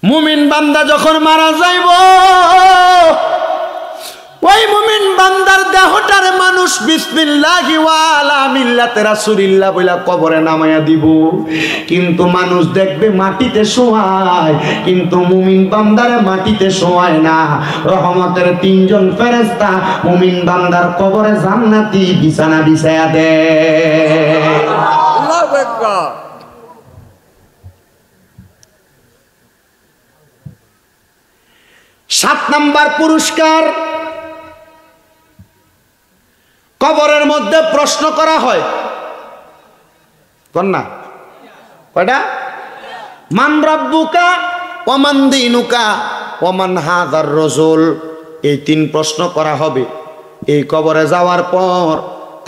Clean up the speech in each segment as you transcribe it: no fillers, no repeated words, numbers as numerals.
মুমিন বান্দা যখন মারা যাইব, ওই মুমিন বান্দার দেহটার মানুষ বিসমিল্লাহি ওয়া আলা মিল্লাতি রাসূলিল্লাহ বইলা কবরে নামায়া দিব। কিন্তু মানুষ দেখবে মাটিতে শোয়ায়, কিন্তু মুমিন বান্দারে মাটিতে শোয়ায় না। রহমতের তিনজন ফেরেশতা মুমিন বান্দার কবরে জান্নাতি বিছানা বিছায়া দেয়। আল্লাহু আকবার। 7 নাম্বার পুরস্কার, কবরের মধ্যে প্রশ্ন করা হয়। কন্যা কয়টা? মান রাব্বুকা ওয়া মান দীনুকা ওয়া মান হাযার রাসূল। এই 3 প্রশ্ন করা হবে। এই কবরে যাওয়ার পর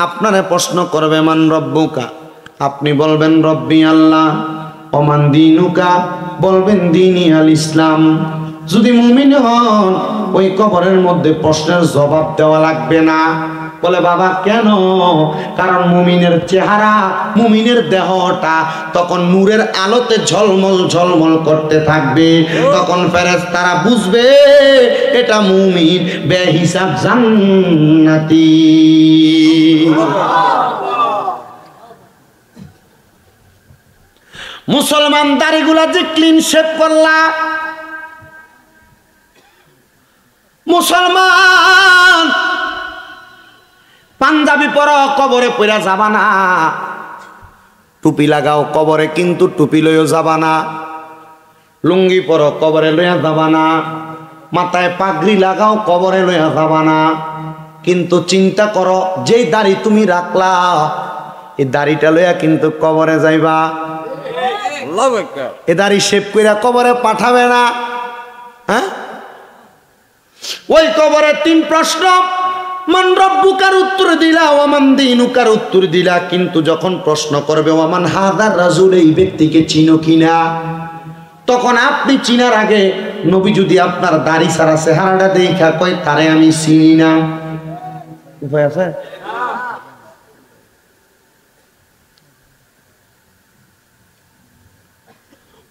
আপনারে প্রশ্ন করবে মান রাব্বুকা, আপনি বলবেন রব্বি আল্লাহ। ওয়া মান দীনুকা, বলবেন দীনি আল ইসলাম। যদি মুমিন হন ওই কবরের মধ্যে প্রশ্নের জবাব দেওয়া লাগবে না। বলে বাবা কেন? কারণ মুমিনের চেহারা, মুমিনের দেহটা তখন নূরের আলোতে ঝলমল ঝলমল করতে থাকবে। তখন ফেরেশতারা বুঝবে এটা মুমিন, বেহিসাব জান্নাতি। মুসলমান দাড়িগুলা যে ক্লিন শেভ করলা, মুসলমান পাঞ্জাবি পরো, কবরে পইরা যাবা না। টুপি লাগাও কবরে, কিন্তু টুপি লইও যাবা না। লুঙ্গি পরো, কবরে লইয়া যাবা না। মাথায় পাগড়ি লাগাও, কবরে লইয়া যাবা না। কিন্তু চিন্তা করো, যেই দাড়ি তুমি রাখলা এই দাড়িটা লইয়া কিন্তু কবরে যাইবা। এ দাড়ি শেভ কইরা কবরে পাঠাবে না। হ্যাঁ, ওই কবরে 3 প্রশ্ন। মান রব্বুকার উত্তর দিলা, ওয়া মান দীনুকার উত্তর দিলা, কিন্তু যখন প্রশ্ন করবে ওয়া মান হাযার রাসূল, এই ব্যক্তিকে চিনো কিনা, তখন আপনি চিনার আগে নবী যদি আপনার দাড়ি ছাড়া চেহারাটা দেখা কয় তারে আমি চিনি না, উপায় আছে?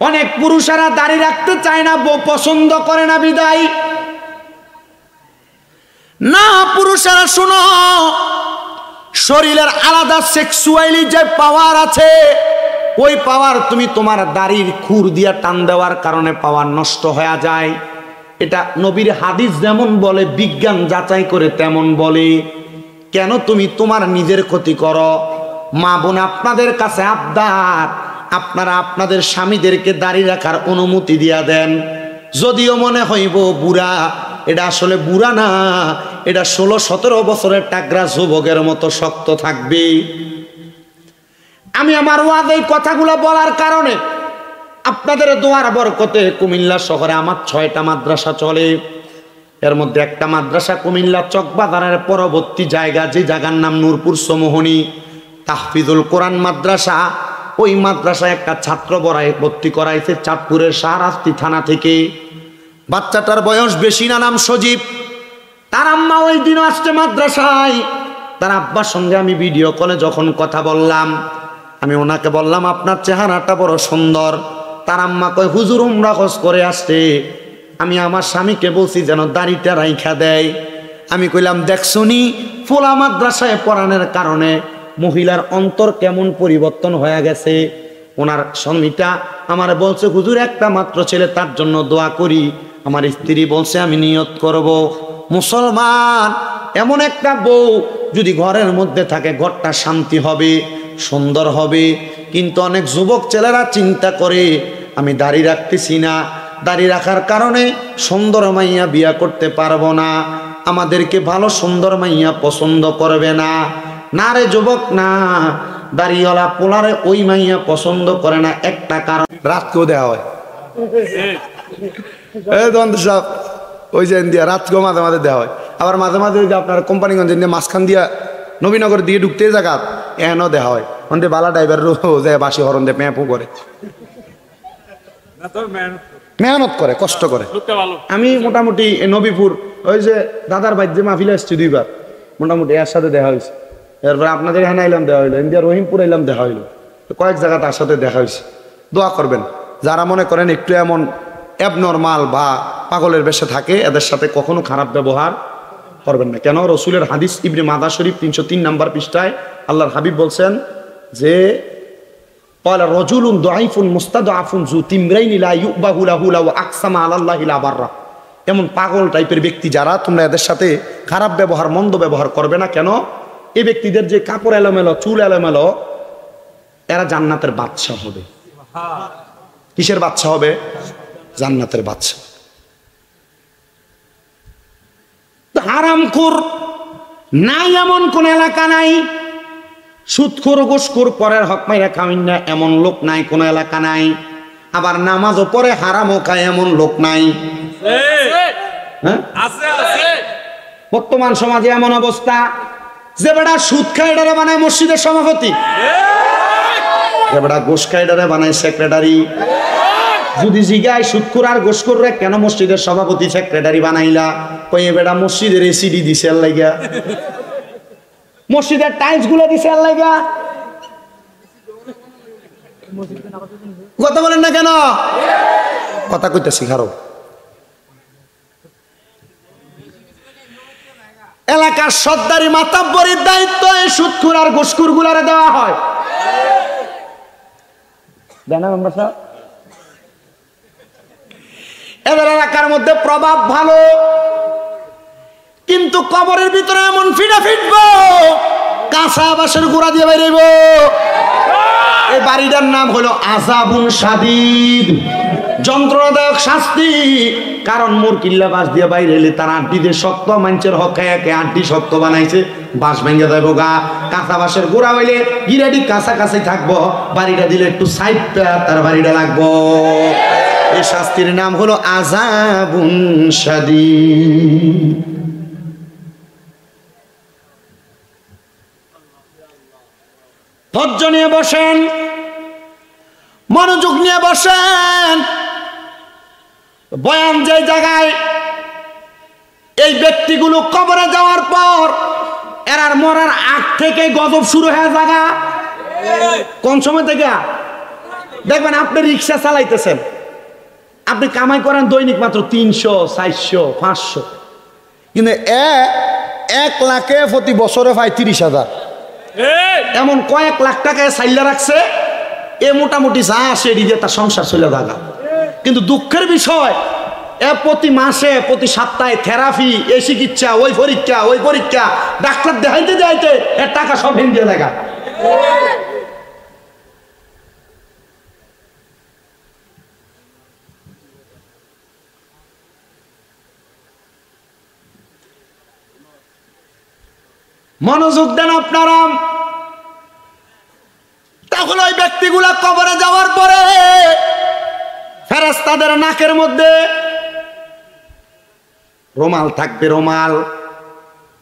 অনেক পুরুষেরা দাড়ি রাখতে চায় না, বউ পছন্দ করে না বিদায়। না পুরুষেরা শুনো, শরীরের আলাদা সেক্সুয়ালি যে পাওয়ার আছে, ওই পাওয়ার তুমি তোমার দাড়ির খুর দিয়া টান দেওয়ার কারণে পাওয়ার নষ্ট হয়ে যায়। এটা নবীর হাদিস যেমন বলে, বিজ্ঞান যাচাই করে তেমন বলে। কেন তুমি তোমার নিজের ক্ষতি করো? মা বোন আপনাদের কাছে আবদার, আপনারা আপনাদের স্বামীদেরকে দাড়ি রাখার অনুমতি দিয়া দেন। যদিও মনে হইব বুড়া, এটা আসলে বুড়া না, এটা 16-17 বছরের টাকরা যুবকের মতো শক্ত থাকবে। আমি আমার ওয়াদে কথাগুলো বলার কারণে আপনাদের দোয়ার বরকতে কুমিল্লা শহরে আমার 6টা মাদ্রাসা চলে। এর মধ্যে একটা মাদ্রাসা কুমিল্লা চকবাজারের পরবর্তী জায়গা, যে জায়গার নাম নূরপুর সমোহনী তাহফিজুল কোরআন মাদ্রাসা। ওই মাদ্রাসায় একটা ছাত্র ভর্তি করাইছে চাঁদপুরের শাহরাস্তি থানা থেকে। বাচ্চাটার বয়স বেশি না, নাম সজীব। তার আম্মা ওই দিন আসছে মাদ্রাসায়। তার আব্বার সঙ্গে আমি ভিডিও কলে যখন কথা বললাম, আমি ওনাকে বললাম আপনার চেহারাটা বড় সুন্দর। তার আম্মা কয় হুজুর উমরা হজ করে আসছে, আমি আমার স্বামীকে বলছি যেন দাড়িটা রাইখা দেয়। আমি কইলাম দেখছনি ফোলা মাদ্রাসায় পড়ানোর কারণে মহিলার অন্তর কেমন পরিবর্তন হয়ে গেছে। ওনার স্বামীটা আমার বলছে হুজুর একটা মাত্র ছেলে, তার জন্য দোয়া করি। আমার স্ত্রী বলছে আমি নিয়ত করব। মুসলমান, এমন একটা বউ যদি ঘরের মধ্যে থাকে ঘরটা শান্তি হবে, সুন্দর হবে। কিন্তু অনেক যুবক ছেলেরা চিন্তা করে আমি দাড়ি রাখতেছি না, দাড়ি রাখার কারণে সুন্দর মাইয়া বিয়া করতে পারবো না, আমাদেরকে ভালো সুন্দর মাইয়া পছন্দ করবে না। না রে যুবক, না, দাড়িওয়ালা পোলারে ওই মাইয়া পছন্দ করে না। একটা কারণ, রাতকেও দেওয়া হয়। ওই যে ইন্ডিয়া রাতকেও মাঝে মাঝে দেওয়া হয়। আবার মাঝে মাঝে ওই যে আপনার কোম্পানিগঞ্জ মাঝখান দিয়া নবীনগর দিয়ে ঢুকতে জায়গা এনও দেওয়া হয়। অন্তে বালা ড্রাইভার যায় বাসি হরন দিয়ে প্যাঁপু করে, মেহনত করে, কষ্ট করে। আমি মোটামুটি নবীপুর ওই যে দাদার বাইর যে মাহফিলে আসছি 2বার, মোটামুটি এর সাথে দেখা হয়েছে। এরপরে আপনাদের এখানে আইলাম দেখা হইলো, ইন্ডিয়া রহিমপুর আইলাম দেখা হইলো, কয়েক জায়গা তার সাথে দেখা হয়েছে। দোয়া করবেন যারা মনে করেন একটু এমন অ্যাবনর্মাল বা পাগলের বেশে থাকে এদের সাথে কখনো খারাপ ব্যবহার করবেন না। কেন? রসুলের হাদিস ইবনে মাদা শরীফ 303 নম্বর পৃষ্ঠায় আল্লাহর হাবিব বলছেন যে ক্বালা রাজুলুন দাঈফুন মুস্তাদআফুন যু তিমরাইনি লা ইউবাহু লাহু লাউ আকসামা আলাল্লাহি লা বাররা। এমন পাগল টাইপের ব্যক্তি যারা, তোমরা এদের সাথে খারাপ ব্যবহার, মন্দ ব্যবহার করবে না। কেন? এই ব্যক্তিদের যে কাপড় এলোমেলো, চুল এলোমেলো, এরা জান্নাতের বাদশা হবে। কিসের বাদশা হবে? জান্নাতের বাদশা। হারামখোর নাই এমন কোন এলাকা নাই, সুদখোর ঘুষখোর পরের হক মাইরা খামিন না এমন লোক নাই, কোন এলাকা নাই। আবার নামাজও পড়ে হারামও খায় এমন লোক নাই। বর্তমান সমাজে এমন অবস্থা যে বেটা সুদ খায় এটারে বানায় মসজিদের সভাপতি, যে বেটা ঘুষ খায় এটারে বানায় সেক্রেটারি। যদি জিগায় সুদখোর আর ঘুষখোররে কেন মসজিদের সভাপতি সেক্রেটারি বানাইলা, কই বেটা মসজিদের এসিডি দিছে এর লাগা, মসজিদের টাইলস গুলো দিছে এর লাগা। কথা বলেন না কেন? কথা কইতেছি খারো। এলাকার সর্দারি মাতাব্বরের দায়িত্ব এই সুদখোর আর ঘুষখোর গুলারে দেওয়া হয়। এদের এলাকার মধ্যে প্রভাব ভালো, কিন্তু কবরের ভিতরে এমন ফিটা ফিটবো, কাঁচা বাঁশের গুঁড়া দিয়ে বেরোইব। এই বাড়িটার নাম হলো আযাবুন শাদীদ, যন্ত্রণাদায়ক শাস্তি। কারণ মুরকিল্লা বাঁশ দিয়ে বাইরে এলে তার আড্ডি দিয়ে শক্ত, মানুষের হক একে আড্ডি শক্ত বানাইছে, বাঁশ ভেঙে যাইব গা। কাঁচা বাঁশের গুঁড়া হইলে গিরাডি কাছাকাছি থাকবো, বাড়িটা দিলে একটু সাইড তার বাড়িটা লাগবো। এই শাস্তির নাম হলো আযাবুন শাদীদ। ধৈর্য নিয়ে বসেন, মনোযোগ নিয়ে বসেন। বয়ান যে জায়গায় এই ব্যক্তিগুলো কবরে যাওয়ার পর এরার মরার আগ থেকে গজব শুরু হয়ে জায়গা। কোন সময় থেকে? দেখবেন আপনি রিক্সা চালাইতেছেন, আপনি কামাই করেন দৈনিক মাত্র 300, 400, 500, কিন্তু 1 লাখে প্রতি বছরে পায় 30,000। এমন কয়েক লাখ টাকায় চাইলে রাখছে, এ মোটামুটি যা আসে এদিকে তার সংসার চলে থাকা। কিন্তু দুঃখের বিষয়, এ প্রতি মাসে, প্রতি সপ্তাহে থেরাপি, এই চিকিৎসা, ওই পরীক্ষা, ওই পরীক্ষা, ডাক্তার দেখাইতে যাইতে এর টাকা সব ভেঙে দেখা। মনোযোগ দেন আপনারা। তখন ওই ব্যক্তিগুলা কবরে যাওয়ার পরে ফেরেশতাদের নাকের মধ্যে রুমাল থাকবে, রুমাল।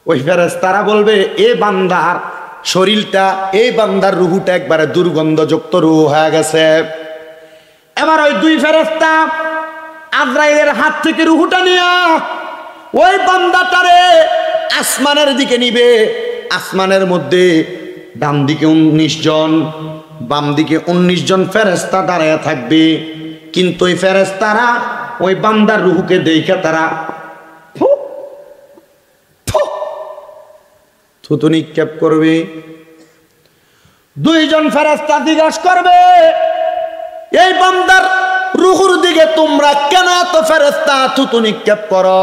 ওই ফেরেশতারা বলবে এ বান্দার শরীরটা, এই বান্দার রুহুটা একবারে দুর্গন্ধযুক্ত রুহ হয়ে গেছে। এবার ওই দুই ফেরেশতা আজরাইলের হাত থেকে রুহুটা নিয়ে ওই বান্দাটারে আসমানের দিকে নিবে। আসমানের মধ্যে ডান দিকে 19 জন, বাম দিকে 19 জন ফেরেশতা দাঁড়ায় থাকবে। কিন্তু ওই ফেরেশতারা ওই বান্দার রুহুকে দেখে তারা থুতু নিক্ষেপ করবে। 2 জন ফেরেশতা জিজ্ঞাসা করবে এই বান্দার রুহুর দিকে তোমরা কেন এত ফেরেশতা থুতু নিক্ষেপ করো?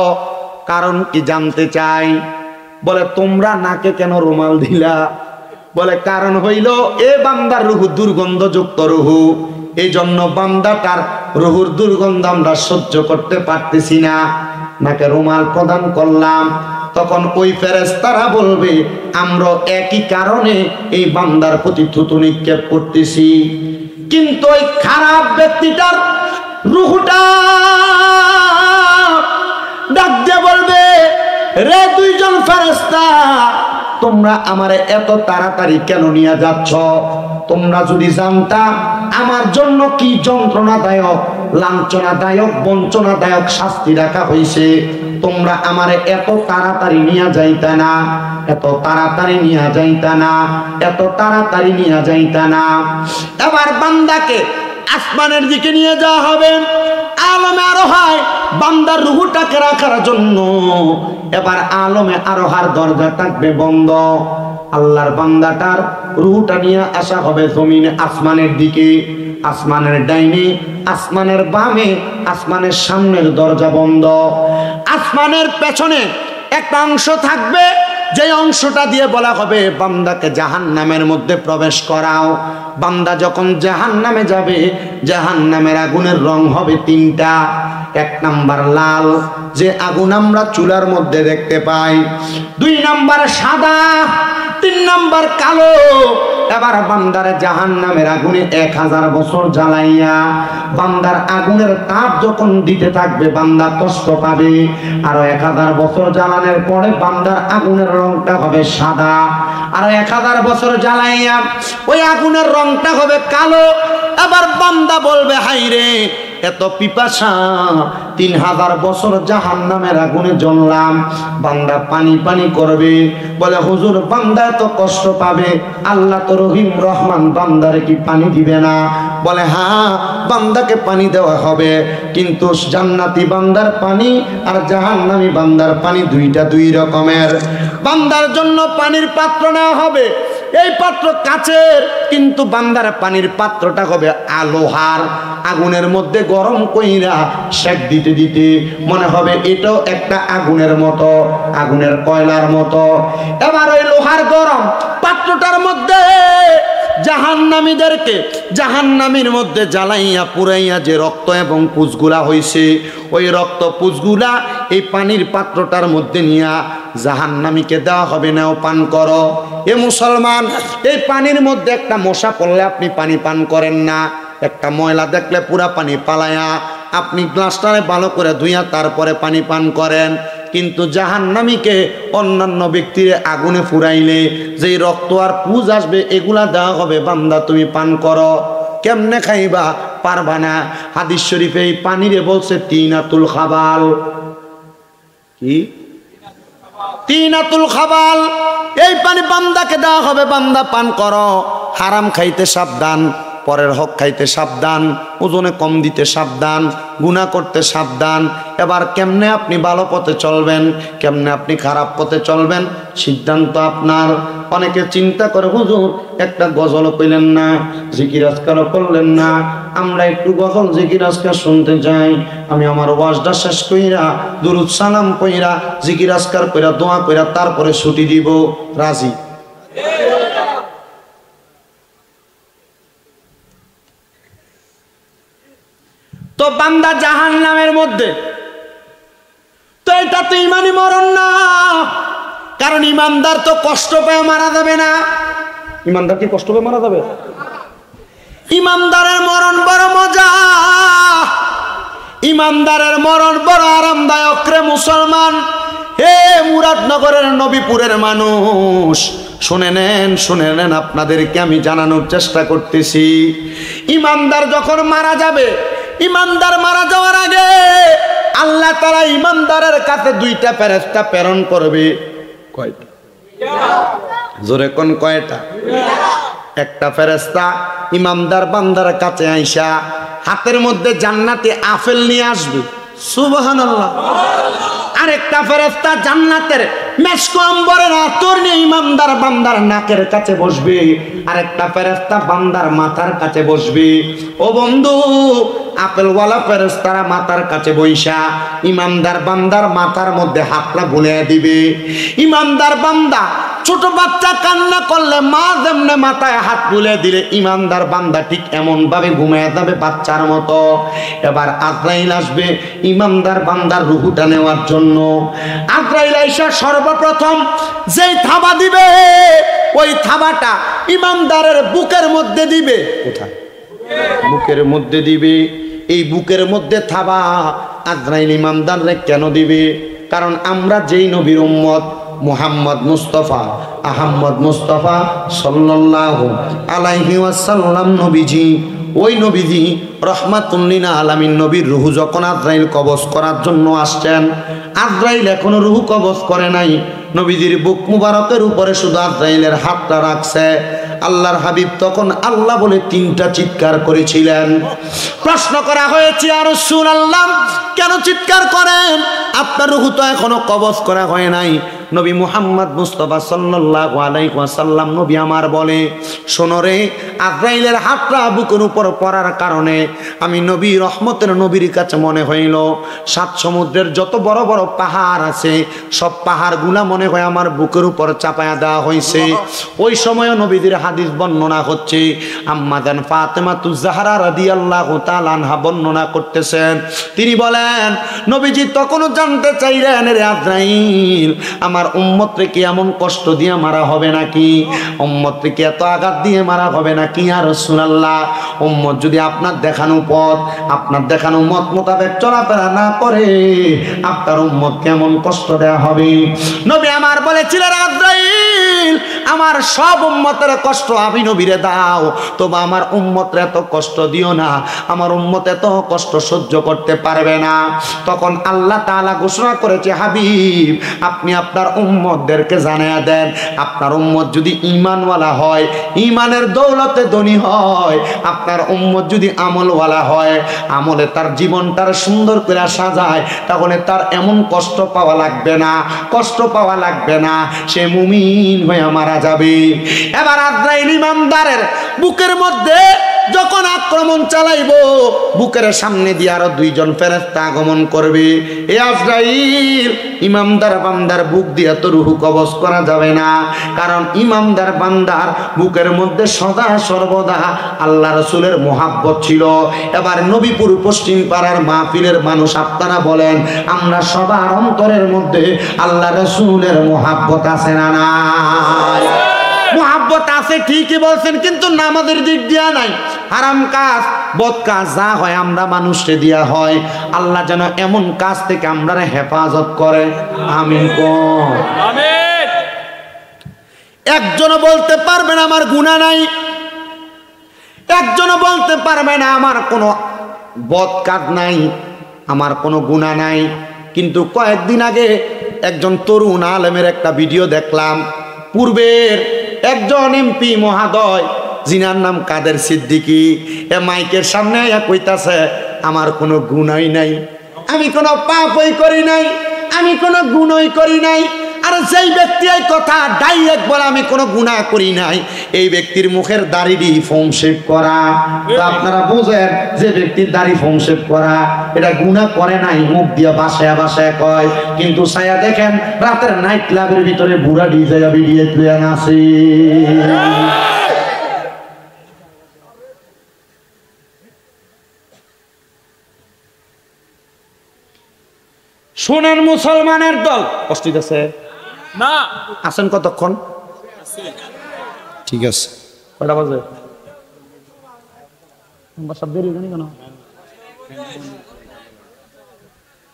কারণ কি জানতে চাই। বলে তোমরা নাকে কেন রুমাল দিলা? বলে কারণ হইল এ বান্দার রুহু দুর্গন্ধযুক্ত রুহু, এই জন্য বান্দাটার রুহুর দুর্গন্ধ আমরা সহ্য করতে পারতেছি না, নাকে রুমাল প্রদান করলাম। তখন ওই ফেরেশতারা বলবে আমরা একই কারণে এই বান্দার প্রতি থুতু নিক্ষেপ করতেছি। কিন্তু ওই খারাপ ব্যক্তিটার রুহুটা ডাক দিয়ে বলবে রে 2 জন ফেরেশতা, তোমরা আমারে এত তাড়াতাড়ি কেন নিয়ে যাচ্ছ? তোমরা যদি জানতা আমার জন্য কি যন্ত্রণাদায়ক, লাঞ্ছনাদায়ক, বঞ্চনাদায়ক শাস্তি রাখা হয়েছে, তোমরা আমারে এত তাড়াতাড়ি নিয়ে যাইতা না, এত তাড়াতাড়ি নিয়ে যাইতা না, এত তাড়াতাড়ি নিয়ে যাইতা না। এবার বান্দাকে আসমানের দিকে নিয়ে যাওয়া হবে। আলমে আরোহায় বান্দার রুহটাকে রাখার জন্য এবার আলমে আরোহার দরজা থাকবে বন্ধ। আল্লাহর বান্দাটার রুহটা নিয়ে আসা হবে জমিনে, আসমানের দিকে, আসমানের ডাইনে, আসমানের বামে, আসমানের সামনের দরজা বন্ধ। আসমানের পেছনে একটা অংশ থাকবে, যে অংশটা দিয়ে বলা হবে বান্দাকে জাহান্নামের মধ্যে প্রবেশ করাও। বান্দা যখন জাহান্নামে যাবে, জাহান্নামের আগুনের রং হবে তিনটা। এক নাম্বার লাল, যে আগুন আমরা চুলার মধ্যে দেখতে পাই। 2 নাম্বার সাদা, 3 নাম্বার কালো। এবার বান্দার জাহান্নামের আগুনে 1000 বছর জ্বালাইয়া বান্দার আগুনের তাপ যখন দিতে থাকবে, বান্দা কষ্ট পাবে। আরো 1000 বছর জ্বালানোর পরে বান্দার আগুনের রংটা হবে সাদা। আরো 1000 বছর জ্বালাইয়া ওই আগুনের রংটা হবে কালো। এবার বান্দা বলবে, হাই রে, এত পিপাসা, 3000 বছর জাহান্নামের আগুনে জ্বললাম। বান্দা পানি পানি করবে, বলে হুজুর বান্দা এত কষ্ট পাবে, আল্লাহ তো রহিম রহমান, বান্দারে কি পানি দিবে না? বলে হ্যাঁ, বান্দাকে পানি দেওয়া হবে, কিন্তু জান্নাতি বান্দার পানি আর জাহান্নামী বান্দার পানি দুইটা 2 রকমের। বান্দার জন্য পানির পাত্র নেওয়া হবে, এই পাত্র কাচের, কিন্তু বান্দার পানির পাত্রটা হবে লোহার। আগুনের মধ্যে গরম কইরা সেক দিতে দিতে মনে হবে এটাও একটা আগুনের মতো, আগুনের কয়লার মতো। এবার ওই লোহার গরম পাত্রটার মধ্যে জাহান্নামীদেরকে জাহান্নামীর মধ্যে জ্বালাইয়া পুরাইয়া যে রক্ত এবং পুঁজগুলা হইছে, ওই রক্ত পুঁজগুলা এই পানির পাত্রটার মধ্যে নিয়া জাহান্নামীকে দেওয়া হবে, নাও পান করো। এ মুসলমান, এই পানির মধ্যে একটা মশা পড়লে আপনি পানি পান করেন না, একটা ময়লা দেখলে পুরা পানি পালায়া আপনি গ্লাসটারে ভালো করে ধুইয়া তারপরে পানি পান করেন। কিন্তু জাহান্নামীকে অন্যান্য ব্যক্তির আগুনে ফুরাইলে যেই রক্ত আর পুঁজ আসবে, এগুলা দেওয়া হবে, বান্দা তুমি পান করো। কেমনে খাইবা? পারবা না। হাদিস শরীফে এই পানিরে বলছে তিনাতুল খাবাল। কি? তিনাতুল খাবাল। এই পানি বান্দাকে দেওয়া হবে, বান্দা পান করো। হারাম খাইতে সাবধান, পরের হক খাইতে সাবধান, ওজনে কম দিতে সাবধান, গুনাহ করতে সাবধান। এবার কেমনে আপনি ভালো পথে চলবেন, কেমনে আপনি খারাপ পথে চলবেন, সিদ্ধান্ত আপনার। অনেকে চিন্তা করে হুজুর একটা গজলও কইলেন না, জিকির আজকারও করলেন না, আমরা একটু গজল জিকির আজকার শুনতে যাই। আমি আমার ওয়াজটা শেষ কইরা দুরুদ সালাম কইরা জিকির আজকার কইরা দোয়া কইরা তারপরে ছুটি দিব, রাজি? তো বান্দা জাহান্নামের মধ্যে, তো এটা তো ইমানি মরণ না, কারণ ইমানদার তো কষ্ট পেয়ে মারা যাবে না। ইমানদার কি কষ্ট পেয়ে মারা যাবে? ইমানদারের মরণ বড় মজা, ইমানদারের মরণ বড় আরামদায়ক রে মুসলমান। হে মুরাদনগরের নবীপুরের মানুষ, শুনে নেন, আপনাদেরকে আমি জানানোর চেষ্টা করতেছি। ইমানদার যখন মারা যাবে, ইমানদার মারা যাওয়ার আগে আল্লাহ তাআলা ইমানদারের কাছে 2টা ফেরেশতা প্রেরণ করবে। কয়টা? জোরে কোন কয়টা? একটা ফেরেশতা ইমানদার বান্দার কাছে আইসা হাতের মধ্যে জান্নাতি আপেল নিয়ে আসবে, সুবহানাল্লাহ। আরেকটা ফেরেশতা জান্নাতের মেশক আম্বরের আতর নিয়ে ইমানদার বান্দার নাকের কাছে বসবে, আরেকটা ফেরেশতা বান্দার মাথার কাছে বসবে। ও বন্ধু, আপেলওয়ালা ফেরেশতারা মাথার কাছে বইসা ইমানদার বান্দার মাথার মধ্যে হাতটা বুলিয়ে দিবে। ইমানদার বান্দা, ছোট বাচ্চা কান্না করলে মা যেমনে মাথায় হাত বুলিয়ে দিলে ইমানদার বান্দা ঠিক এমন ভাবে ঘুমিয়ে যাবে বাচ্চার মতো। এবার আজরাইল আসবে ইমানদার বান্দার রূহটা নেওয়ার জন্য। আজরাইল আইসা সর্বপ্রথম যেই থাবা দিবে, ওই থাবাটা ইমানদারের বুকের মধ্যে দিবে। কোথায়? বুকের মধ্যে দিবে। এই বুকের মধ্যে থাবা আজরাইল ইমানদাররে কেন দিবে? কারণ আমরা যেই নবীর উম্মত, মুহাম্মদ মুস্তাফা আহমদ মুস্তাফা সাল্লাল্লাহু আলাইহি ওয়াসাল্লাম নবীজি, ওই নবীজি রহমাতুল লিল আলামিন নবীর রূহ যখন আজরাইল কবজ করার জন্য আসছেন, আজরাইল এখনো রূহ কবজ করে নাই। নবীজির বুক মুবারকের উপরে শুধু আজরাইলের হাতটা রাখছে। আল্লাহর হাবিব তখন আল্লাহ বলে 3টা চিৎকার করেছিলেন। প্রশ্ন করা হয়েছে, ইয়া রাসূলুল্লাহ কেন চিৎকার করেন? আপনার রূহ তো এখনো কবজ করা হয় নাই। নবী মুহাম্মদ মুস্তাফা সাল্লাল্লাহু আলাইহি ওয়াসাল্লাম নবী আমার বলে, শোনো রে, আজরাইলের হাতটা বুকের উপর পড়ার কারণে আমি নবী রহমতের নবীর কাছে মনে হইল 7 সমুদ্রের যত বড় বড় পাহাড় আছে সব পাহাড়গুলা মনে হয় আমার বুকের উপর চাপায়া দেওয়া হয়েছে। ওই সময় নবীদের হাদিস বর্ণনা হচ্ছে, আম্মা জান ফাতেমাতুজ জাহরা রাদিয়াল্লাহু তাআলা আনহা বর্ণনা করতেছেন। তিনি বলেন, নবীজি তখনও জানতে চাইলেন, রে আজরাইল আমার উম্মতকে কি এমন কষ্ট দিয়ে মারা হবে নাকি? উম্মতকে কি এত আঘাত দিয়ে মারা হবে নাকি? ইয়া রাসূলুল্লাহ, উম্মত যদি আপনার দেখানো পথ, আপনার দেখানো মত মোতাবেক চলাফেরা না করে আপনার উম্মত কেমন কষ্ট দেয়া হবে? নবী আমার বলেছিলেন, আজরাইল আমার সব উম্মতের কষ্ট আমি নবীরে দাও, তবে আমার উম্মতের এত কষ্ট দিও না, আমার উম্মত এত কষ্ট সহ্য করতে পারবে না। তখন আল্লাহ তাআলা ঘোষণা করেছে, হাবিব আপনি আপনার উম্মতদেরকে জানিয়ে দেন, আপনার উম্মত যদি ঈমানওয়ালা হয়, ঈমানের দৌলতে ধনী হয়, আপনার উম্মত যদি আমলওয়ালা হয়, আমলে তার জীবনটার সুন্দর করে সাজায়, তাহলে তার এমন কষ্ট পাওয়া লাগবে না, কষ্ট পাওয়া লাগবে না, সে মুমিন হয়ে মারা যাবে। এবার আজরাইল ইমানদারের বুকের মধ্যে যখন আক্রমণ চালাইব, বুকের সামনে দিয়ে আরো 2 জন ফেরেশতা আগমন করবে। এ আজরাইল ইমানদার বান্দার বুক দিয়ে তো রূহ কবজ করা যাবে না, কারণ ইমানদার বান্দার বুকের মধ্যে সদা সর্বদা আল্লাহ রাসূলের মুহাব্বত ছিল। এবার নবীপুর পশ্চিম পাড়ার মাহফিলের মানুষ আপনারা বলেন, আমরা সবার অন্তরের মধ্যে আল্লাহ রাসূলের মুহাব্বত আছে না নাই? মুহাব্বত আছে ঠিকই বলছেন, কিন্তু নামাজের দিক দিয়া নাই। হারাম কাজ, বদ কাজ যা হয় আমরা মানুষকে দিয়া হয়। আল্লাহ যেন এমন কাজ থেকে আমরা হেফাজত করে, আমিন কোন আমিন। একজনও বলতে পারবে না আমার গুনাহ নাই, একজনও বলতে পারবে না আমার কোনো বদ কাজ নাই, আমার কোনো গুনাহ নাই। কিন্তু কয়েকদিন আগে একজন তরুণ আলেমের একটা ভিডিও দেখলাম। পূর্বের একজন এমপি মহাদয়, যিনার নাম কাদের সিদ্দিকী, এ মাইকের সামনে কইতাছে আমার কোনো গুনাহই নাই, আমি কোনো পাপই করি নাই, আমি কোনো গুনাহই করি নাই। আর যেই ব্যক্তি এই কথা ডাইরেক্ট বলে আমি কোনো গুনাহ করি নাই, এই ব্যক্তির মুখের দাড়ি ফোমশেপ করা। তো আপনারা বুঝেন, যে ব্যক্তির দাড়ি ফোমশেপ করা এটা গুনাহ করে নাই, মুখ দিয়ে বাসায় বাসায় কয়, কিন্তু ছায়া দেখেন রাতের নাইট ক্লাবের ভিতরে বুড়া ডিজে ভিডিও তুলে আছে। শোনেন মুসলমানের দল, কষ্টিত আছে না? আছেন কতক্ষণ? ঠিক আছে, কয়টা বাজে? সব দেরি জানি কেন,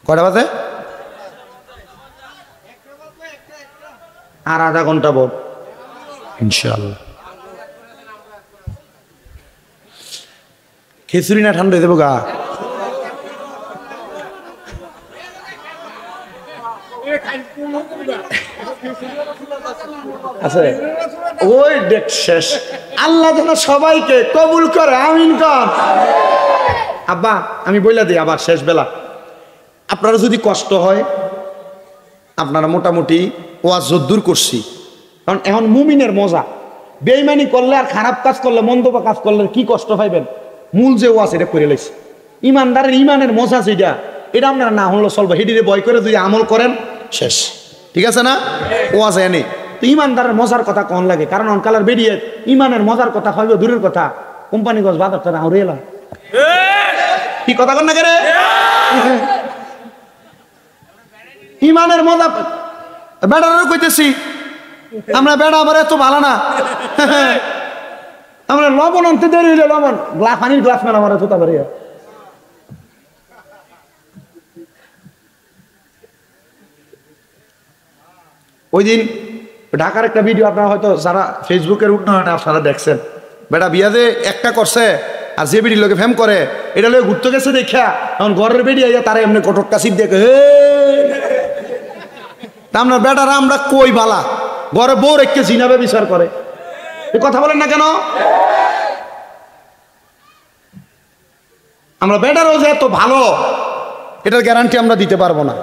কয়টা বাজে? আর আধা ঘন্টা বল ইনশাআল্লাহ। খিচুড়ি না ঠান্ডা দেবো গা? আছে ওই দেখ শেষ। আল্লাহ যেন সবাইকে কবুল করে, আমিন কর। আব্বা আমি বইলা দিই আবার শেষ বেলা, আপনারা যদি কষ্ট হয়, আপনারা মোটামুটি ওয়াজ যদ্দূর করছি, কারণ এখন মুমিনের মজা। বেঈমানি করলে আর খারাপ কাজ করলে, মন্দ কাজ করলে কি কষ্ট পাইবেন, মূল যে ওয়াজ এটা করে লাইছে। ইমানদারের ইমানের মজা যেটা, এটা আপনারা না হলো চলবে, হেডিরে ভয় করে যদি আমল করেন শেষ, ঠিক আছে না? ওয়াজ এনে তো ইমানদারের মজার কথা কন লাগে, কারণ অনকালের বেরিয়ে ইমানের মজার কথা হবে দূরের কথা। কোম্পানিগঞ্জ বাজারটা না হরে এলা কি কথা কন না কে রে? ইমানের মজা বেড়ারও কইতেছি আমরা, বেড়া আবার এত ভালো না, আমরা লবণ আনতে দেরি হইলে লবণ গ্লাস, পানির গ্লাস মেলা আমার থুতা পারি। ওই দিন ঢাকার একটা ভিডিও আপনারা হয়তো যারা ফেসবুকের উঠনা আপনারা দেখছেন, বেটা বিয়া যে একটা করছে আর যে বেডির লোকে ফেম করে এটা লোক ঘুরতে গেছে দেখা, এখন ঘরের বেডি আইয়া তারা এমনি কটক কাশিপ দেখে আমরা বেটারা আমরা কই বালা ঘরে বউ রেখে জিনাবে বিচার করে, এই কথা বলেন না কেন? আমরা বেটারও যে এত ভালো এটার গ্যারান্টি আমরা দিতে পারবো না।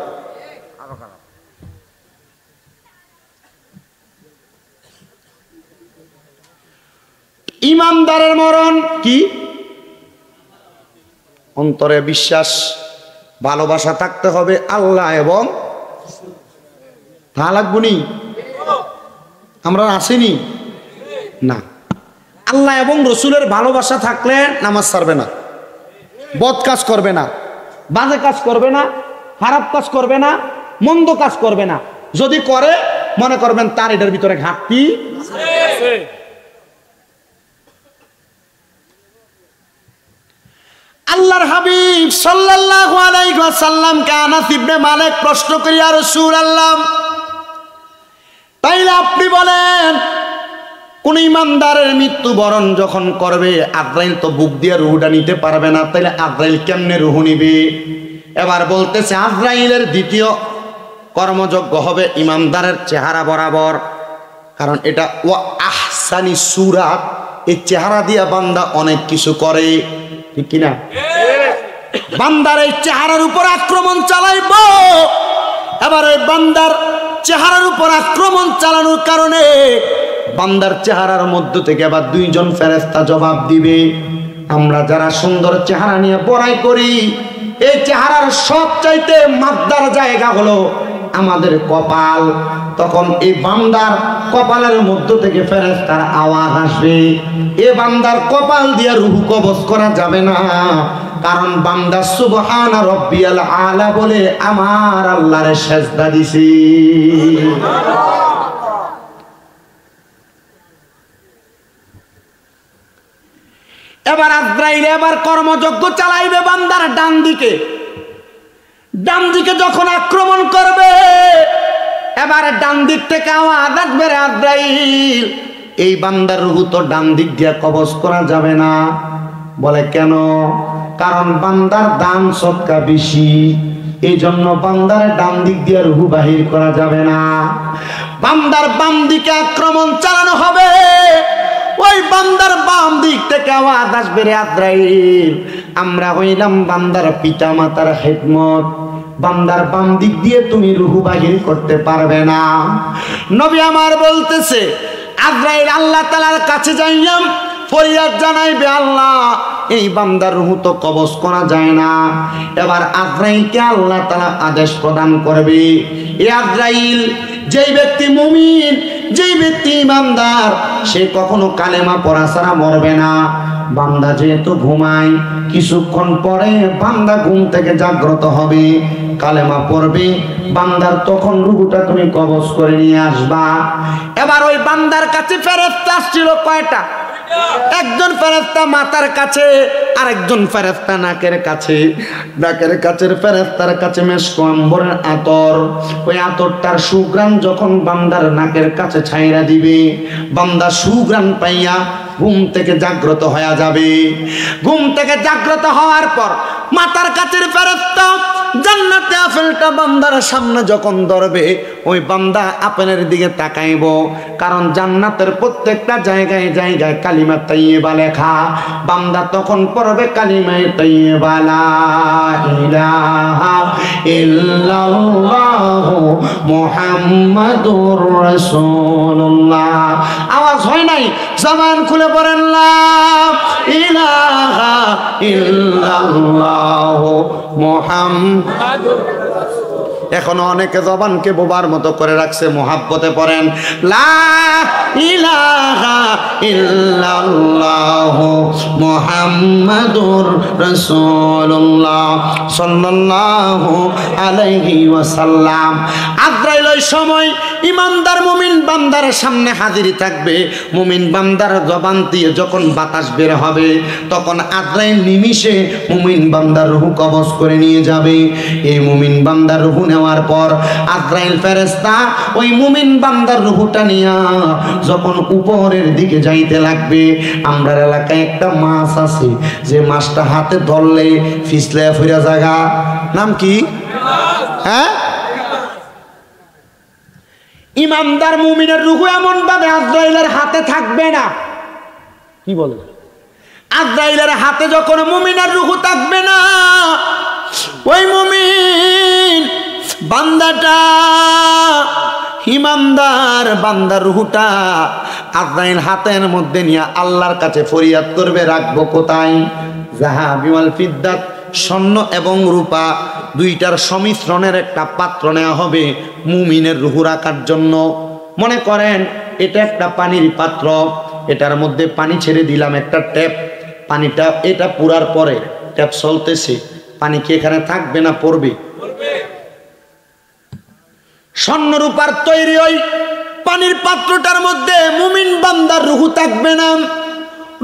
ইমানদারের মরণ কি? অন্তরে বিশ্বাস ভালোবাসা থাকতে হবে আল্লাহ এবং তা লাগবনি। আমরা আসিনি না, আল্লাহ এবং রসুলের ভালোবাসা থাকলে নামাজ ছাড়বে না, বদ কাজ করবে না, বাজে কাজ করবে না, খারাপ কাজ করবে না, মন্দ কাজ করবে না। যদি করে মনে করবেন তার এটার ভিতরে ঘাটতি আছে। আল্লাহর হাবিব সাল্লাল্লাহু আলাইহি ওয়াসাল্লাম কে আনাস ইবনে মালিক প্রশ্ন করি, ইয়া রাসূলুল্লাহ, তাইলে আপনি বলেন কোন ইমানদারের মৃত্যুবরণ যখন করবে আজরাইল তো বুক দিয়ে রুহটা নিতে পারবে না, তাইলে আজরাইল কেমনে রুহ নিবে? এবার বলতেছে আজরাইলের দ্বিতীয় কর্মযোগ্য হবে ইমানদারের চেহারা বরাবর, কারণ এটা ওয়া আহসানি সূরাত, এই চেহারা দিয়া বান্দা অনেক কিছু করে, ঠিক কিনা? বান্দার এই চেহারার উপর আক্রমণ চালাইব। এবার ওই বান্দার চেহারার উপর আক্রমণ চালানোর কারণে বান্দার চেহারার মধ্য থেকে আবার দুইজন ফেরেশতা জবাব দিবে। আমরা যারা সুন্দর চেহারা নিয়ে বড়াই করি, এই চেহারার সবচাইতে মাদ্দার জায়গা হলো আমাদের কপাল। তখন এই বান্দার কপালের মধ্য থেকে ফেরেশতার আওয়াজ আসবে। এ বান্দার কপাল দিয়ে রূহ কবজ করা যাবে না, কারণ বান্দা সুবহান রাব্বিয়াল আলা বলে আমার আল্লাহরে সেজদা দিছি। এবার আজরাইল এবার কর্মযজ্ঞ চালাইবে বান্দার ডান দিকে। ডান দিকে যখন আক্রমণ করবে, এবার ডান দিক থেকে আওয়াজ আসবে, আজরাইল এই বান্দার রূহ তো ডান দিক দিয়ে কবজ করা যাবে না। বলে কেন? কারণ বান্দার দান সদকা বেশি, এই জন্য বান্দার ডান দিক দিয়ে রূহ বাহির করা যাবে না। বান্দার বাম দিকে আক্রমণ চালানো হবে, ওই বান্দার বাম দিক থেকে আওয়াজ আসবে, রে আজরাইল আমরা হইলাম বান্দার পিতা মাতার খেদমত, বান্দার বাম দিক দিয়ে তুমি রূহ বাহির করতে পারবে না। নবী আমার বলতেছে আজরাইল আল্লাহ তাআলার কাছে যাইলাম, ফরিয়াদ জানাইবে, আল্লাহ এই বান্দার রূহ তো কবজ করা যায় না। এবার আজরাইলকে আল্লাহ তাআলা আদেশ প্রদান করবে, এ আজরাইল যেই ব্যক্তি মুমিন, যেই ব্যক্তি ইমানদার, সে কখনো কালেমা পড়া ছাড়া মরবে না। বান্দা যেহেতু ঘুমায়, কিছুক্ষণ পরে বান্দা ঘুম থেকে জাগ্রত হবে, কালেমা পড়বে, বান্দার তখন রূহটা তুমি কবজ করে নিয়ে আসবা। এবার ওই বান্দার কাছে ফেরেশতা ছিল কয়টা? একজন ফেরেশতা মাথার কাছে, আরেকজন ফেরেশতা নাকের কাছে। নাকের কাছের ফেরেশতার কাছে মেশক আম্বরের আতর, ওই আতরটার সুঘ্রাণ যখন বান্দার নাকের কাছে ছাইরা দিবে, বান্দা সুঘ্রাণ পাইয়া ঘুম থেকে জাগ্রত হয়ে যাবে। ঘুম থেকে জাগ্রত হওয়ার পর মাথার কাছের ফেরেশতা জান্নাতে আপেলটা বান্দার সামনে যখন ধরবে, ওই বান্দা আপেলের দিকে তাকাইব, কারণ জান্নাতের প্রত্যেকটা জায়গায় জায়গায় কালিমা তাইয়্যিবা লেখা। বান্দা তখন পড়বে কালিমা তাইয়্যিবা, লা ইলাহা ইল্লাল্লাহু মুহাম্মাদুর রাসূলুল্লাহ। আওয়াজ হয় নাই? জবান খুলে পড়েন, লা ইলাহা ইল্লাল্লাহু মুহাম্মাদুর। এখনো অনেকে জবানকে বোবার মতো করে রাখছে, মোহাব্বতে পড়েন, লা ইলাহা ইল্লাল্লাহু মুহাম্মাদুর রাসূলুল্লাহ সাল্লাল্লাহু আলাইহি ওয়াসাল্লাম। আজরাইল ওই সময় ইমানদার মুমিন বান্দার সামনে হাজিরি থাকবে। মুমিন বান্দার জবান দিয়ে যখন বাতাস বের হবে, তখন আজরাইল নিমিষে মুমিন বান্দার রূহ কবজ করে নিয়ে যাবে। এই মুমিন বান্দার রূহ নেওয়ার পর আজরাইল ফেরেশতা ওই মুমিন বান্দার রূহটা নিয়ে যখন উপরের দিকে যাইতে লাগবে, আমরা এলাকায় একটা মাছ আছে, যে মাছটা হাতে ধরলে ফিসলে ফিরা জায়গা, নাম কি? হ্যাঁ, ইমানদার মুমিনের রূহ এমন ভাবে আজরাইলের হাতে থাকবে না। কি বলে? আজরাইলের হাতে যখন মুমিনের রূহ থাকবে না, ওই মুমিন বান্দাটা, ইমানদার বান্দার রূহটা আজরাইল হাতের মধ্যে নিয়ে আল্লাহর কাছে ফরিয়াদ করবে, রাখবো কোথায়? যাহাবি ওয়াল ফিদ্দাত, স্বর্ণ এবং রূপা দুইটার সংমিশ্রণের একটা পাত্র নেওয়া হবে মুমিনের রূহ রাখার জন্য। মনে করেন এটা একটা পানির পাত্র, এটার মধ্যে পানি ছেড়ে দিলাম, একটা ট্যাপ, পানিটা এটা পুরার পরে ট্যাপ চলতেছে, পানি কি এখানে থাকবে না পড়বে? স্বর্ণ রূপার তৈরি ওই পানির পাত্রটার মধ্যে মুমিন বান্দার রূহ থাকবে না,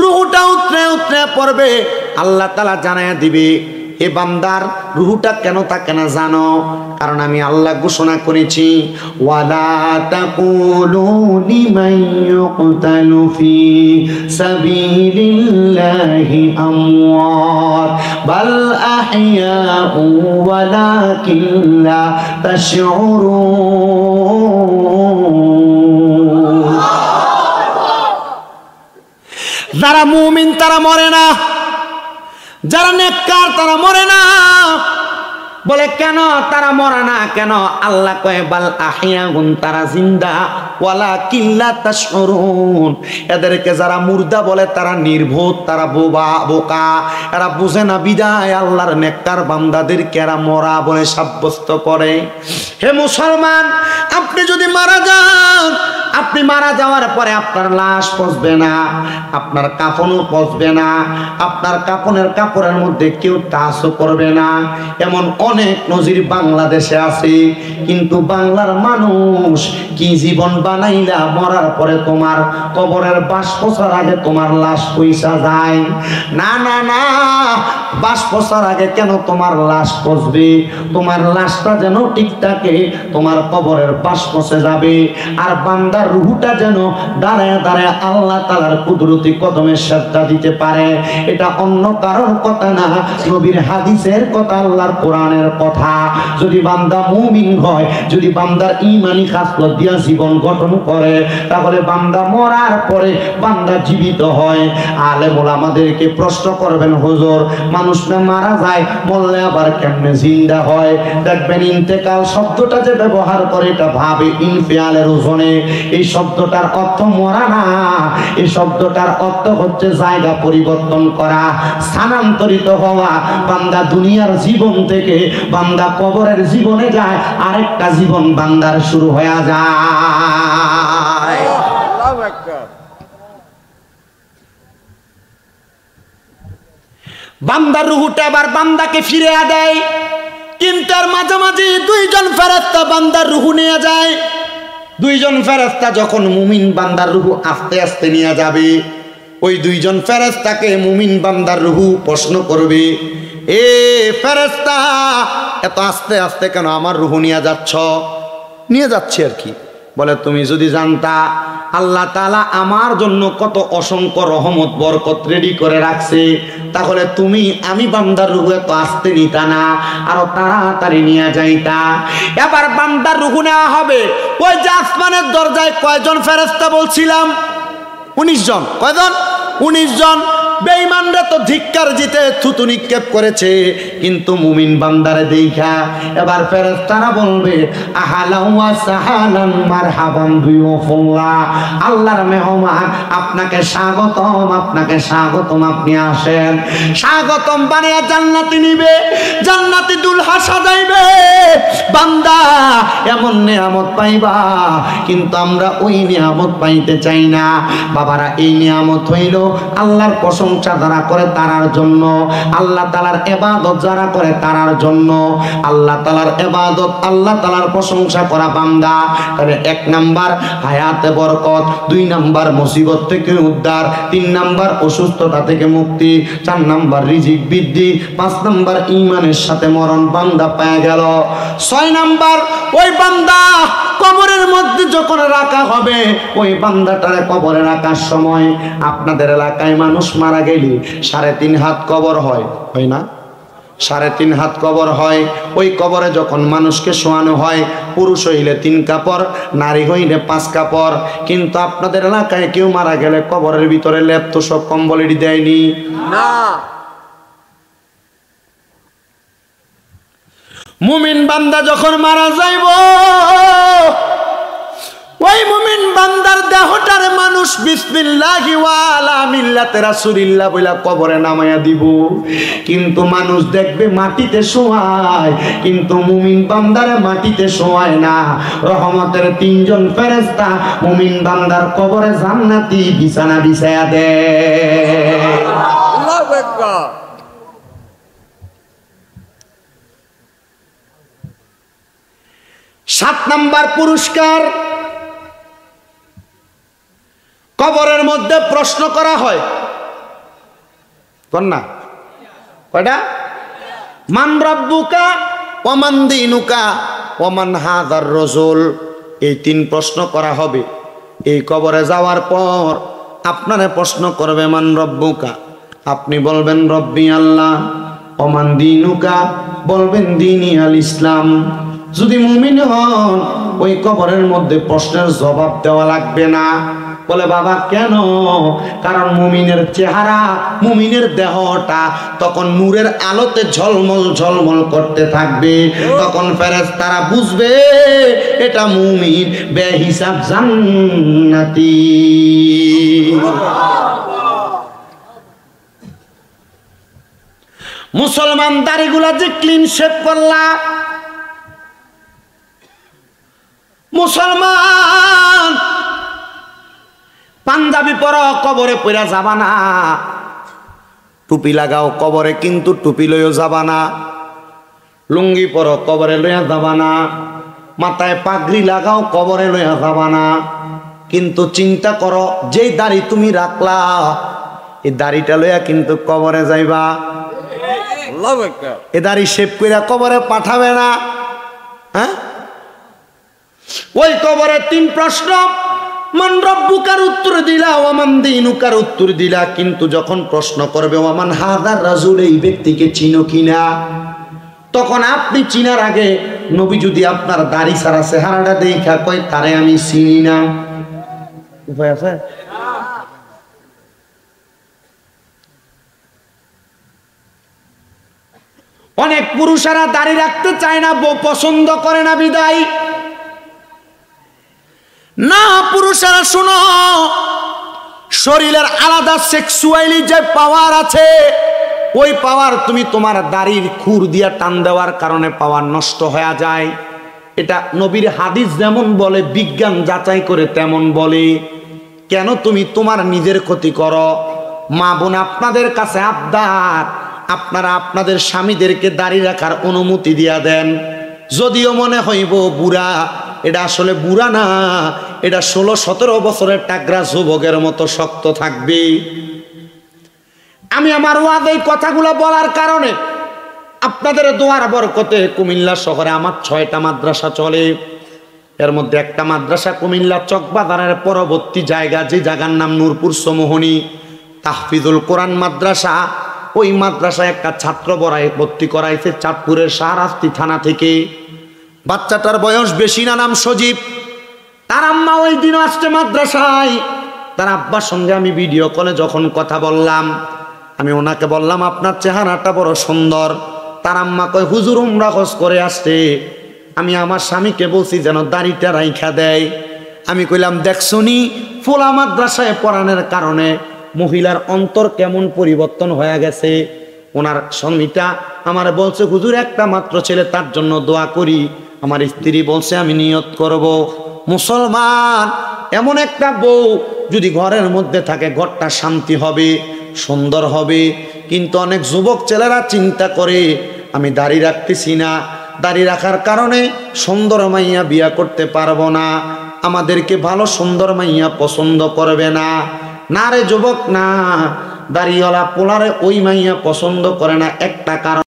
রূহটা উতরে উতরে পড়বে। আল্লাহ তাআলা জানায়া দিবে, এ বান্দার রূহটা কেন থাকে না জানো? কারণ আমি আল্লাহ ঘোষণা করেছি, ওয়ালা তাকুলু লিমান ইউকতালু ফি সাবিলিল্লাহি আমওয়াত বাল আহইয়াউ ওয়ালাকিন লা তাশউরুন। যারা মুমিন তারা মরে না, যারা নেককার তারা মরে না। বলে কেন তারা মরে না? কেন? আল্লাহ কয় বাল আহইয়াউন, তারা জিন্দা, ওয়ালাকিন লা তাশউরুন। এদেরকে যারা মুর্দা বলে তারা নির্বোধ, তারা বোকা, এরা বুঝে না, বিদায় আল্লাহর নেককার বান্দাদেরকে এরা মরা বলে সাব্যস্ত করে। হে মুসলমান, আপনি যদি মারা যান, আপনি মারা যাওয়ার পরে আপনার লাশ পচবে না, আপনার কাফনও পচবে না, আপনার কাফনের কাপড়ের মধ্যে কেউ টাচও করবে না। এমন অনেক নজির বাংলাদেশে আছে। কিন্তু বাংলার মানুষ কি জীবন বানাইলা, মরার পরে তোমার কবরের বাস পচার আগে তোমার লাশ পয়সা যায়? না না না, বাস পচার আগে কেন তোমার লাশ পচবে? তোমার লাশটা যেন ঠিক থাকে, তোমার কবরের বাস পচে যাবে। আর বান্দার রূহটা যেন দাঁড়ায় দাঁড়ায় আল্লাহ তাআলার কুদরতি কদমে সেজদা দিতে পারে। এটা অন্য কারোর কথা না, নবীর হাদিসের কথা, আল্লাহর কোরআনের কথা। যদি বান্দা মুমিন হয়, যদি বান্দার ঈমানি খাসলত দিয়া জীবন গঠন করে, তাহলে বান্দা মরার পরে বান্দা জীবিত হয়। আলেম ওলামাদেরকে প্রশ্ন করবেন, হুজুর মানুষ না মারা যায়, মরলে আবার কেমনে জিন্দা হয়? দেখবেন ইন্তেকাল শব্দটা যে ব্যবহার করে এটা ভাবে ইনফিয়ালের ওজনে। এই শব্দটার অর্থ মরা না, এই শব্দটার অর্থ হচ্ছে জায়গা পরিবর্তন করা, স্থানান্তরিত হওয়া। বান্দা দুনিয়ার জীবন থেকে বান্দা কবরের জীবনে যায়, আরেকটা জীবন বান্দার শুরু হয়ে যায়। আল্লাহু আকবার। বান্দার রূহটা আবার বান্দাকে ফিরে দেয়, কিন্তু এর মাঝামাঝি দুইজন ফেরেশতা বান্দার রূহ নিয়ে যায়। দুইজন ফেরেশতা যখন মুমিন বান্দার রূহ আস্তে আস্তে নিয়ে যাবে, ওই দুইজন ফেরেশতাকে মুমিন বান্দার রূহ প্রশ্ন করবে, এ ফেরেশতা এত আস্তে আস্তে কেন আমার রূহ নিয়ে যাচ্ছ? নিয়ে যাচ্ছে আর কি। বলে তুমি যদি জানতা আল্লাহ তাআলা আমার জন্য কত অসংখ্য রহমত বরকত রেডি করে রাখছে, তাহলে তুমি আমি বান্দার রূহ এত আস্তে নিতা না, আরো তাড়াতাড়ি নিয়ে যাইতা। এবার বান্দার রূহ নেওয়া হবে। ওই যে আসমানের দরজায় কয়জন ফেরেশতা বলছিলাম? 19 জন। কয়জন? 19 জন। বেঈমানরা তো ধিক্কার জিতে থুতু নিক্ষেপ করেছে, কিন্তু মুমিন বান্দারে দেখা এবার ফেরেশতারা বলবে, আহালান ওয়া সাহালান মারহাবান বিওফুল্লাহ, আল্লাহর মেহমান, আপনাকে স্বাগতম, আপনাকে স্বাগতম, আপনি আসেন। স্বাগতম বানিয়ে জান্নাতে নিবে, জান্নাতে দুলহা সাজাইবে। বান্দা এমন নিয়ামত পাইবা, কিন্তু আমরা ওই নিয়ামত পাইতে চাই না। বাবারা, এই নিয়ামত হইল আল্লাহর প্রশংসা যারা করে তারার জন্য, আল্লাহ তাআলার ইবাদত যারা করে তারার জন্য। আল্লাহ তাআলার ইবাদত, আল্লাহ তাআলার প্রশংসা করা বান্দা, তাহলে 1 নাম্বার হায়াতে বরকত, 2 নাম্বার মুসিবত থেকে উদ্ধার, 3 নাম্বার অসুস্থতা থেকে মুক্তি, 4 নাম্বার রিজিক বৃদ্ধি, 5 নাম্বার ঈমানের সাথে মরণ বান্দা পেয়ে গেল। 6 নাম্বার ওই বান্দা কবরের মধ্যে যখন রাখা হবে, ওই বান্দাটারে কবরে রাখার সময়, আপনাদের এলাকায় মানুষ মারা গেলে 3.5 হাত কবর হয়, হয় না? 3.5 হাত কবর হয়। ওই কবরে যখন মানুষকে শোয়ানো হয়, পুরুষ হইলে 3 কাপড়, নারী হইলে 5 কাপড়। কিন্তু আপনাদের এলাকায় কেউ মারা গেলে কবরের ভিতরে লেপ তো সব কম্বলেরই দেয়নি না। মুমিন বান্দা যখন মারা যাইব, ওই মুমিন বান্দার দেহটার মানুষ বিসমিল্লাহি ওয়া আলা মিল্লাতি রাসূলিল্লাহ বইলা কবরে নামায়া দিব। কিন্তু মানুষ দেখবে মাটিতে শোয়ায়, কিন্তু মুমিন বান্দারে মাটিতে শোয়ায় না। রহমতের 3 জন ফেরেশতা মুমিন বান্দার কবরে জান্নাতি বিছানা বিছায়া দেয়। আল্লাহু আকবার। সাত নাম্বার পুরস্কার, কবরের মধ্যে প্রশ্ন করা হয়। কন্যা কয়টা? মান রাব্বুকা ওয়া মান দীনুকা ওয়া মান হাযার রাসূল। এই 3 প্রশ্ন করা হবে। এই কবরে যাওয়ার পর আপনারে প্রশ্ন করবে মান রাব্বুকা, আপনি বলবেন রব্বি আল্লাহ। ওয়া মান দীনুকা, বলবেন দীনি আল ইসলাম। যদি মুমিন হন, ওই কবরের মধ্যে প্রশ্নের জবাব দেওয়া লাগবে না। বলে বাবা কেন? কারণ মুমিনের চেহারা, মুমিনের দেহটা তখন নূরের আলোতে ঝলমল ঝলমল করতে থাকবে। তখন ফেরেশতারা বুঝবে এটা মুমিন, বেহিসাব জান্নাতি। মুসলমান দাড়িগুলা যে ক্লিন শেভ করলা, মুসলমান পাঞ্জাবি পরো, কবরে পইরা যাবা না। টুপি লাগাও কবরে, কিন্তু টুপি লইও যাবা না। লুঙ্গি পরো, কবরে লইয়া যাবা না। মাথায় পাগড়ি লাগাও, কবরে লইয়া যাবা না। কিন্তু চিন্তা করো, যেই দাড়ি তুমি রাখলা, এই দাড়িটা লইয়া কিন্তু কবরে যাইবা। এ দাড়ি শেভ কইরা কবরে পাঠাবে না। হ্যাঁ, ওই কবরে 3 প্রশ্ন। মান রব্বুকার উত্তর দিলা, ওয়া মান দীনুকার উত্তর দিলা, কিন্তু যখন প্রশ্ন করবে ওয়া মান হাযার রাসূল, এই ব্যক্তিকে চিনো কিনা, তখন আপনি চিনার আগে নবী যদি আপনার দাড়ি ছাড়া চেহারাটা দেখা কয় তারে আমি চিনি না, উপায় আছে? অনেক পুরুষেরা দাড়ি রাখতে চায় না, বউ পছন্দ করে না বিদায়। না পুরুষেরা শুনো, শরীরের আলাদা সেক্সুয়ালি যে পাওয়ার আছে, ওই পাওয়ার তুমি তোমার দাড়ির খুর দিয়া টান দেওয়ার কারণে পাওয়ার নষ্ট হয়ে যায়। এটা নবীর হাদিস যেমন বলে, বিজ্ঞান যাচাই করে তেমন বলে। কেন তুমি তোমার নিজের ক্ষতি করো? মা বোন আপনাদের কাছে আবদার, আপনারা আপনাদের স্বামীদেরকে দাড়ি রাখার অনুমতি দিয়া দেন। যদিও মনে হইব বুড়া, এটা আসলে বুড়া না, এটা 16-17 বছরের টাকরা যুবকের মতো শক্ত থাকবে। আমি আমার ওয়াদে এই কথাগুলো বলার কারণে আপনাদের দোয়ার বরকতে কুমিল্লা শহরে আমার 6টা মাদ্রাসা চলে। এর মধ্যে একটা মাদ্রাসা কুমিল্লা চকবাজারের পরবর্তী জায়গা, যে জায়গার নাম নূরপুর সমোহনী তাহফিজুল কোরআন মাদ্রাসা। ওই মাদ্রাসায় একটা ছাত্র ভর্তি করাইছে চাঁদপুরের শাহরাস্তি থানা থেকে। বাচ্চাটার বয়স বেশি না, নাম সজীব। তার আম্মা ওই দিন আসছে মাদ্রাসায়। তার আব্বার সঙ্গে আমি ভিডিও কলে যখন কথা বললাম, আমি ওনাকে বললাম আপনার চেহারাটা বড় সুন্দর। তার আম্মা কয় হুজুর উমরা হজ করে আসছে। আমি আমার স্বামীকে বলছি যেন দাড়িটা রাইখা দেয়। আমি কইলাম দেখছনি, ফোলা মাদ্রাসায় পড়ানোর কারণে মহিলার অন্তর কেমন পরিবর্তন হয়ে গেছে। ওনার স্বামীটা আমার বলছে হুজুর একটা মাত্র ছেলে, তার জন্য দোয়া করি। আমার স্ত্রী বলছে আমি নিয়ত করব। মুসলমান, এমন একটা বউ যদি ঘরের মধ্যে থাকে, ঘরটা শান্তি হবে, সুন্দর হবে। কিন্তু অনেক যুবক ছেলেরা চিন্তা করে আমি দাড়ি রাখতেছি না, দাড়ি রাখার কারণে সুন্দর মাইয়া বিয়া করতে পারবো না, আমাদেরকে ভালো সুন্দর মাইয়া পছন্দ করবে না। না রে যুবক, না, দাড়িওয়ালা পোলারে ওই মাইয়া পছন্দ করে না, একটা কারণ